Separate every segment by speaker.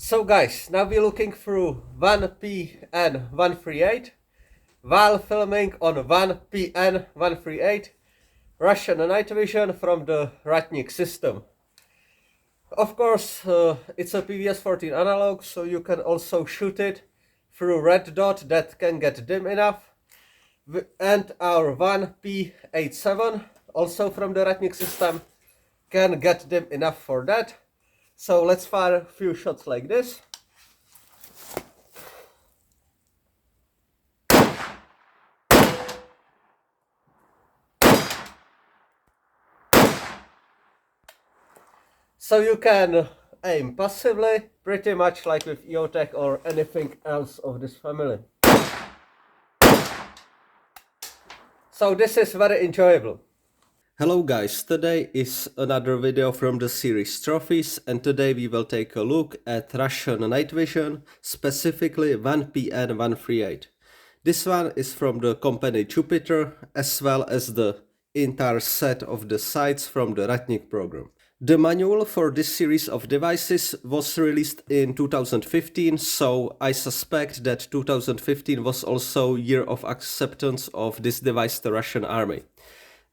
Speaker 1: So guys, now we're looking through 1PN138 while filming on 1PN138 Russian night vision from the Ratnik system. Of course, it's a PVS 14 analog, so you can also shoot it through red dot that can get dim enough. And our 1P87, also from the Ratnik system, can get dim enough for that. So let's fire a few shots like this. So you can aim passively, pretty much like with EOTech or anything else of this family. So this is very enjoyable. Hello guys, today is another video from the series Trophies, and today we will take a look at Russian night vision, specifically 1PN138. This one is from the company Jupiter, as well as the entire set of the sights from the Ratnik program. The manual for this series of devices was released in 2015, so I suspect that 2015 was also year of acceptance of this device to Russian army.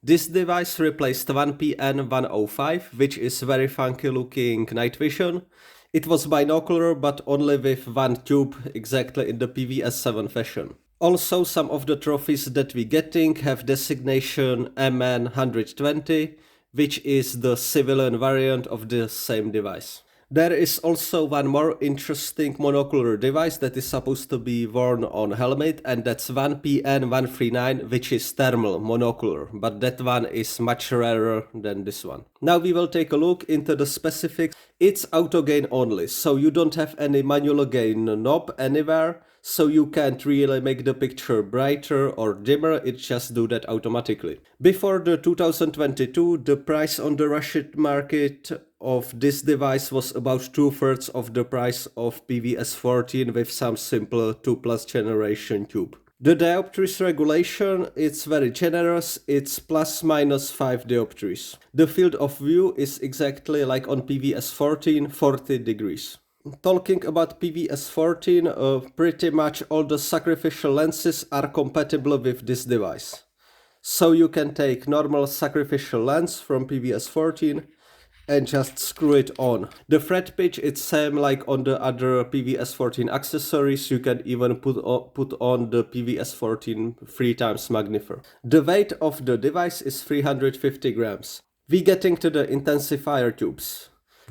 Speaker 1: This device replaced 1PN105, which is very funky looking night vision. It was binocular but only with one tube, exactly in the PVS 7 fashion. Also, some of the trophies that we're getting have designation MN120, which is the civilian variant of the same device. There is also one more interesting monocular device that is supposed to be worn on helmet, and that's 1PN139, which is thermal monocular, but that one is much rarer than this one. Now we will take a look into the specifics. It's auto gain only, so you don't have any manual gain knob anywhere, so you can't really make the picture brighter or dimmer, it just do that automatically. Before the 2022, the price on the Russian market of this device was about 2/3 of the price of PVS 14 with some simple 2+ generation tube. The dioptries regulation, it's very generous, it's ±5 dioptries. The field of view is exactly like on PVS 14, 40 degrees. Talking about PVS 14, pretty much all the sacrificial lenses are compatible with this device. So you can take normal sacrificial lens from PVS 14 and just screw it on. The thread pitch is same like on the other PVS 14 accessories. You can even put on the PVS 14 3x magnifier. The weight of the device is 350 grams. We getting to the intensifier tubes.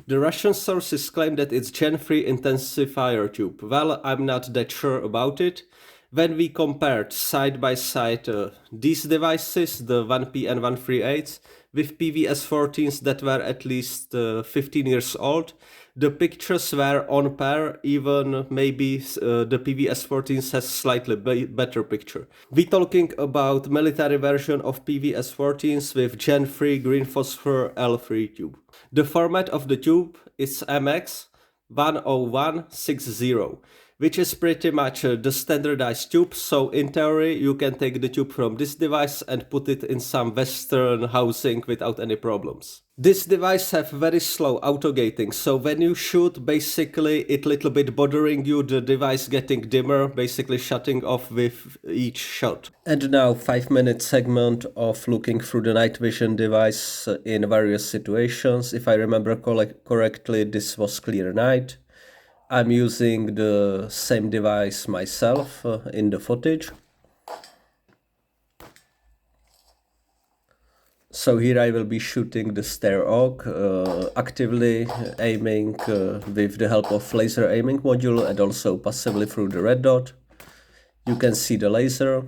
Speaker 1: The Russian sources claim that it's Gen 3 intensifier tube. Well, I'm not that sure about it. When we compared side by side these devices, the 1PN138s, with PVS 14s that were at least 15 years old, the pictures were on par, even maybe the PVS 14s has slightly better picture. We talking about military version of PVS 14s with Gen 3 green phosphor L3 tube. The format of the tube is MX10160, which is pretty much the standardized tube, so in theory you can take the tube from this device and put it in some western housing without any problems. This device have very slow auto gating, so when you shoot, basically it little bit bothering you, the device getting dimmer, basically shutting off with each shot. And now 5-minute segment of looking through the night vision device in various situations. If I remember correctly, this was clear night. I'm using the same device myself in the footage. So here I will be shooting the stair oak, actively aiming with the help of laser aiming module and also passively through the red dot. You can see the laser.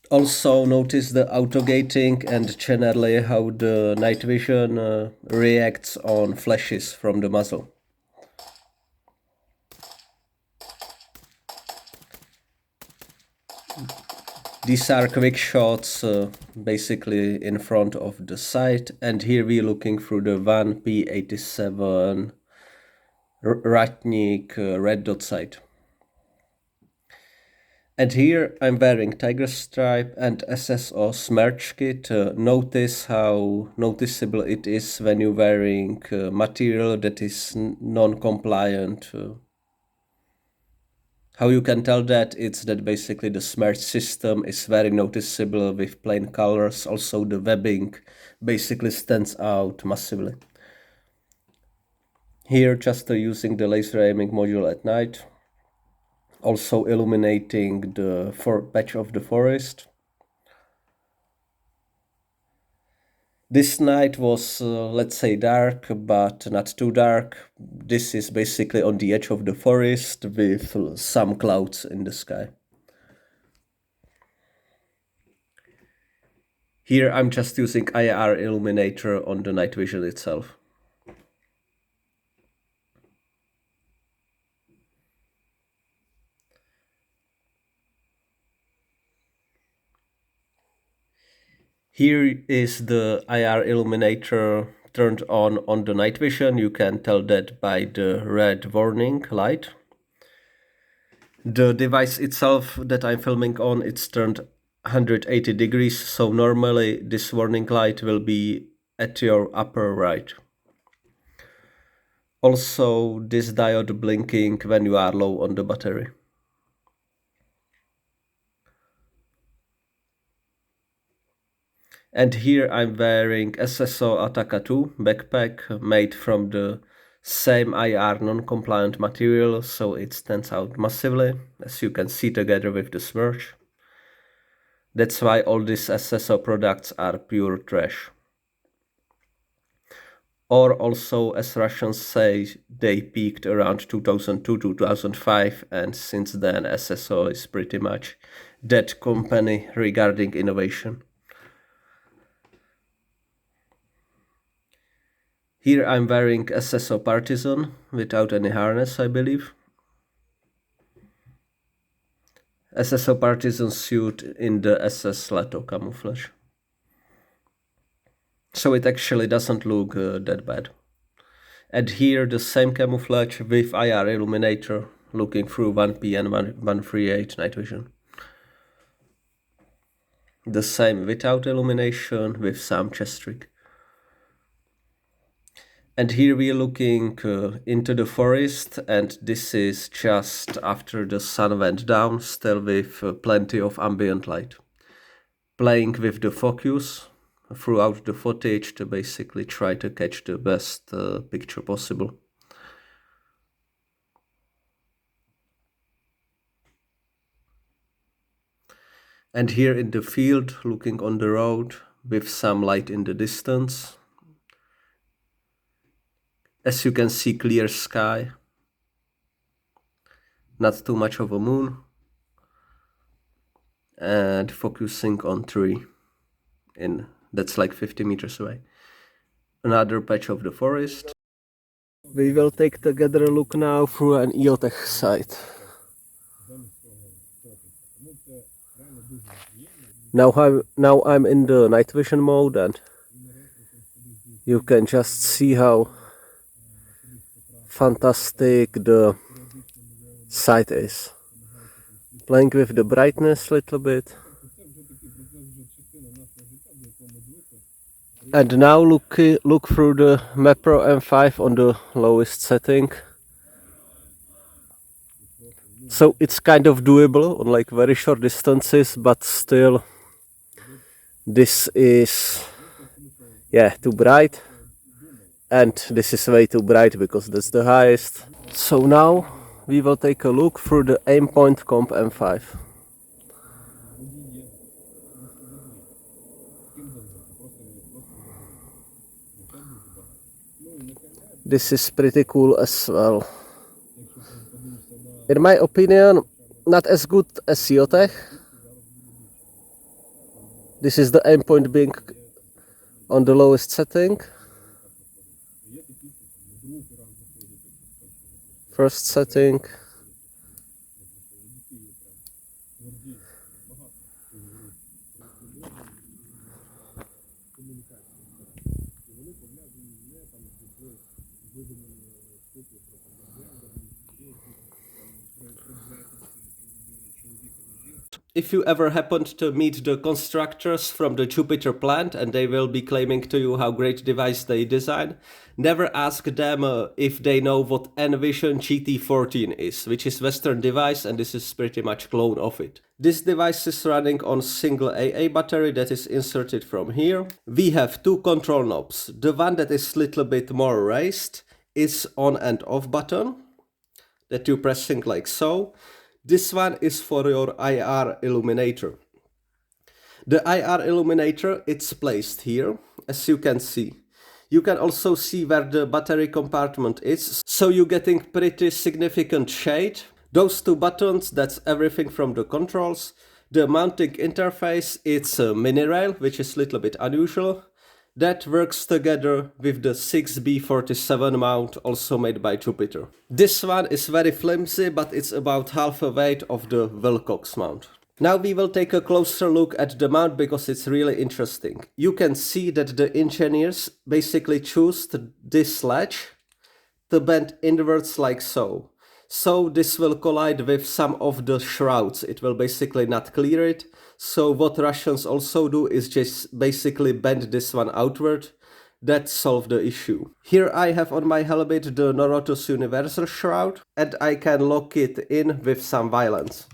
Speaker 1: Also notice the auto gating and generally how the night vision reacts on flashes from the muzzle. These are quick shots basically in front of the sight, and here we're looking through the 1P87 Ratnik red dot sight. And here I'm wearing tiger stripe and SSO smerch kit. Notice how noticeable it is when you're wearing material that is non-compliant. How you can tell that? It's that basically the smerch system is very noticeable with plain colors. Also the webbing basically stands out massively. Here just using the laser aiming module at night. Also illuminating the patch of the forest. This night was, let's say, dark, but not too dark. This is basically on the edge of the forest with some clouds in the sky. Here I'm just using IR illuminator on the night vision itself. Here is the IR illuminator turned on the night vision. You can tell that by the red warning light. The device itself that I'm filming on, it's turned 180 degrees, so normally this warning light will be at your upper right. Also, this diode blinking when you are low on the battery. And here I'm wearing SSO Ataka 2 backpack made from the same IR non-compliant material, so it stands out massively, as you can see together with the smerch. That's why all these SSO products are pure trash. Or also, as Russians say, they peaked around 2002-2005, and since then SSO is pretty much dead company regarding innovation. Here I'm wearing SSO Partisan without any harness, I believe. SSO Partisan suit in the SS Leto camouflage. So it actually doesn't look that bad. And here the same camouflage with IR illuminator looking through 1PN138 night vision. The same without illumination with some chest rig. And here we are looking into the forest, and this is just after the sun went down, still with plenty of ambient light. Playing with the focus throughout the footage to basically try to catch the best picture possible. And here in the field, looking on the road with some light in the distance. As you can see, clear sky. Not too much of a moon. And focusing on tree that's like 50 meters away. Another patch of the forest. We will take together a look now through an EOTech site. Now I'm in the night vision mode, and you can just see how fantastic the site is. Playing with the brightness a little bit. And now look through the Mapro M5 on the lowest setting. So it's kind of doable on like very short distances, but still this is too bright, and this is way too bright because that's the highest. So now we will take a look through the Aimpoint Comp M5. This is pretty cool as well. In my opinion, not as good as EOTech. This is the Aimpoint being on the lowest setting. First setting. If you ever happened to meet the constructors from the Jupiter plant and they will be claiming to you how great device they design, never ask them if they know what Envision GT14 is, which is Western device, and this is pretty much clone of it. This device is running on single AA battery that is inserted from here. We have two control knobs. The one that is a little bit more raised is on and off button that you're pressing like so. This one is for your IR illuminator. The IR illuminator, it's placed here, as you can see. You can also see where the battery compartment is, so you're getting pretty significant shade. Those two buttons, that's everything from the controls. The mounting interface, it's a mini rail, which is a little bit unusual. That works together with the 6B47 mount, also made by Jupiter. This one is very flimsy, but it's about half a weight of the Wilcox mount. Now we will take a closer look at the mount because it's really interesting. You can see that the engineers basically choose this ledge to bend inwards like so. So this will collide with some of the shrouds. It will basically not clear it. So what Russians also do is just basically bend this one outward. That solves the issue. Here I have on my helmet the Norotos Universal Shroud, and I can lock it in with some violence.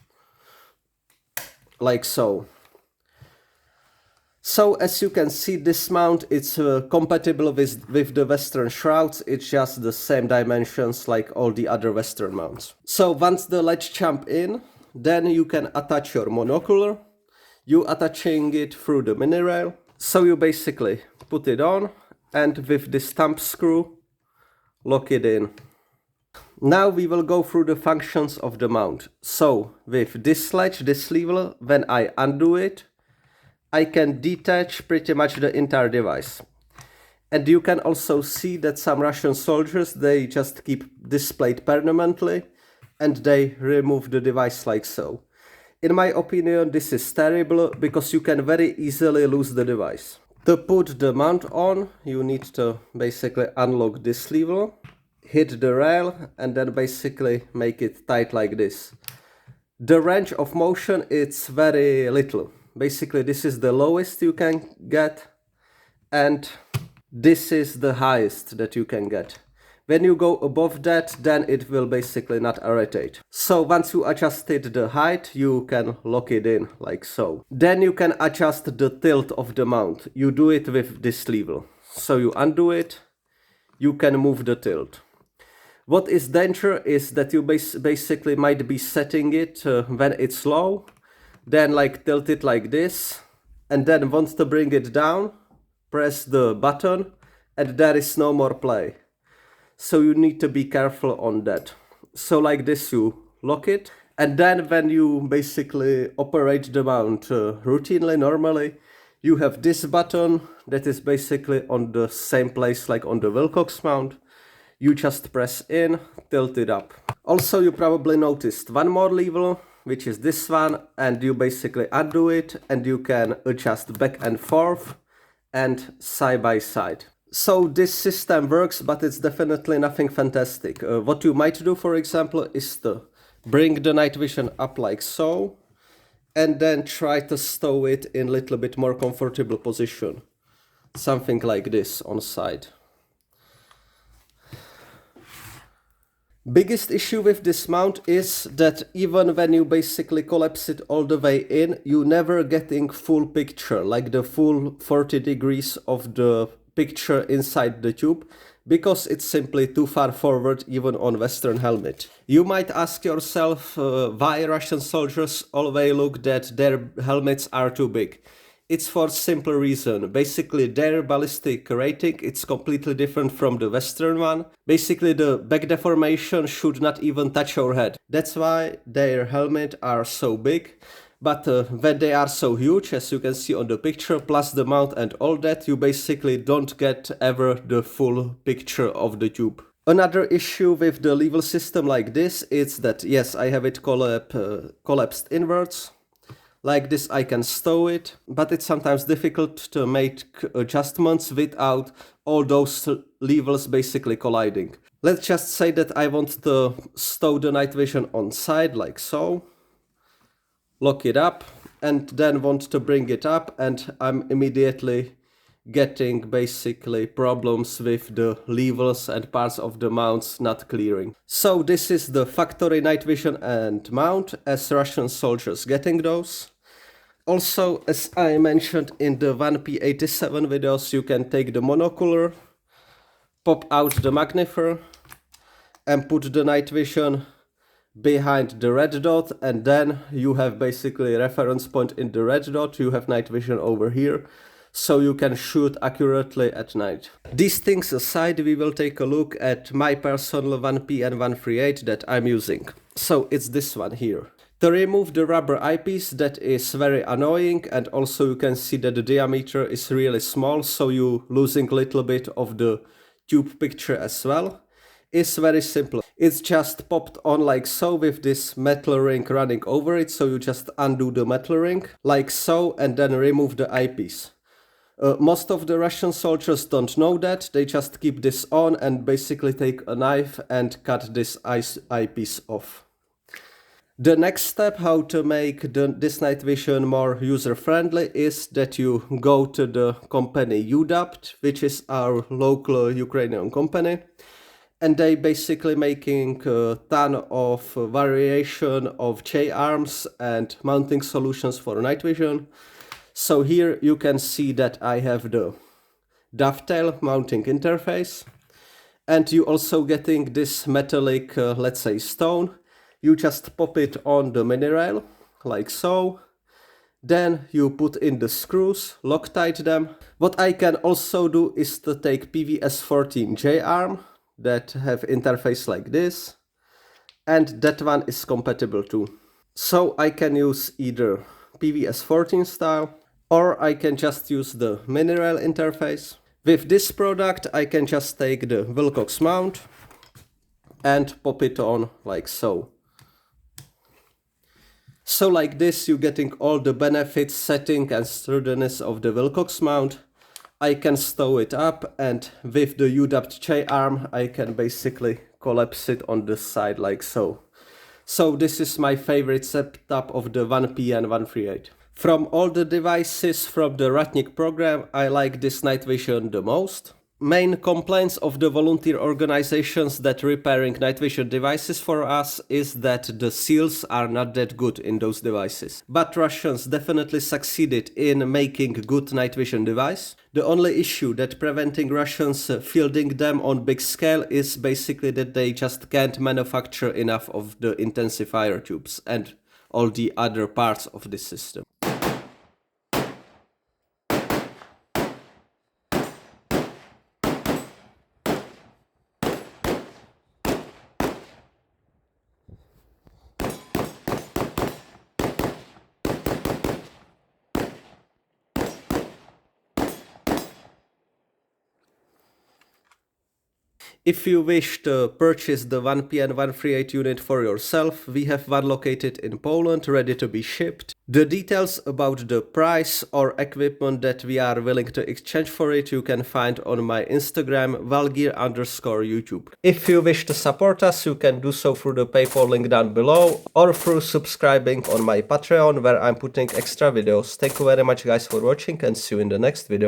Speaker 1: Like so. So as you can see, this mount it's compatible with the Western shrouds. It's just the same dimensions like all the other Western mounts. So once the ledge jump in, then you can attach your monocular. You attaching it through the mini rail. So you basically put it on and with this thumb screw lock it in. Now we will go through the functions of the mount. So with this ledge, this lever, when I undo it, I can detach pretty much the entire device. And you can also see that some Russian soldiers, they just keep this plate permanently and they remove the device like so. In my opinion, this is terrible because you can very easily lose the device. To put the mount on, you need to basically unlock this lever, hit the rail and then basically make it tight like this. The range of motion is very little. Basically this is the lowest you can get and this is the highest that you can get. When you go above that, then it will basically not rotate. So once you adjusted the height, you can lock it in like so. Then you can adjust the tilt of the mount. You do it with this lever. So you undo it, you can move the tilt. What is danger is that you basically might be setting it when it's low, then like tilt it like this, and then want to bring it down, press the button, and there is no more play. So you need to be careful on that. So like this you lock it, and then when you basically operate the mount routinely, normally, you have this button that is basically on the same place like on the Wilcox mount. You just press in, tilt it up. Also you probably noticed one more lever, which is this one, and you basically undo it and you can adjust back and forth and side by side. So this system works, but it's definitely nothing fantastic. What you might do, for example, is to bring the night vision up like so and then try to stow it in a little bit more comfortable position. Something like this on side. Biggest issue with this mount is that even when you basically collapse it all the way in, you never getting full picture, like the full 40 degrees of the picture inside the tube, because it's simply too far forward even on Western helmet. You might ask yourself why Russian soldiers always look that their helmets are too big. It's for simple reason. Basically their ballistic rating it's completely different from the Western one. Basically the back deformation should not even touch your head. That's why their helmet are so big. But when they are so huge, as you can see on the picture, plus the mount and all that, you basically don't get ever the full picture of the tube. Another issue with the lever system like this is that yes, I have it collapsed inwards. Like this I can stow it, but it's sometimes difficult to make adjustments without all those levers basically colliding. Let's just say that I want to stow the night vision on side like so. lock it up and then want to bring it up, and I'm immediately getting basically problems with the levers and parts of the mounts not clearing. So this is the factory night vision and mount as Russian soldiers getting those. Also, as I mentioned in the 1P87 videos, you can take the monocular, pop out the magnifier and put the night vision behind the red dot, and then you have basically a reference point in the red dot, you have night vision over here, so you can shoot accurately at night. These things aside, we will take a look at my personal 1PN138 that I'm using. So it's this one here. To remove the rubber eyepiece, that is very annoying, and also you can see that the diameter is really small, so you losing a little bit of the tube picture as well. It's very simple. It's just popped on like so with this metal ring running over it, so you just undo the metal ring like so and then remove the eyepiece. Most of the Russian soldiers don't know that, they just keep this on and basically take a knife and cut this eyepiece off. The next step how to make this night vision more user-friendly is that you go to the company UDAPT, which is our local Ukrainian company, and they basically making a ton of variation of J-arms and mounting solutions for night vision. So here you can see that I have the dovetail mounting interface, and you also getting this metallic, let's say stone. You just pop it on the mini rail, like so. Then you put in the screws, Loctite them. What I can also do is to take PVS 14 J-arm that have interface like this. And that one is compatible too. So I can use either PVS 14 style, or I can just use the mini rail interface. With this product I can just take the Wilcox mount and pop it on like so. So like this you're getting all the benefits, setting and sturdiness of the Wilcox mount. I can stow it up, and with the UDAPT J-arm I can basically collapse it on the side like so. So this is my favorite setup of the 1PN138. From all the devices from the Ratnik program, I like this night vision the most. Main complaints of the volunteer organizations that repairing night vision devices for us is that the seals are not that good in those devices. But Russians definitely succeeded in making good night vision device. The only issue that preventing Russians fielding them on big scale is basically that they just can't manufacture enough of the intensifier tubes and all the other parts of the system. If you wish to purchase the 1PN138 unit for yourself, we have one located in Poland ready to be shipped. The details about the price or equipment that we are willing to exchange for it you can find on my Instagram valgir_YouTube. If you wish to support us, you can do so through the PayPal link down below or through subscribing on my Patreon, where I'm putting extra videos. Thank you very much guys for watching, and see you in the next video.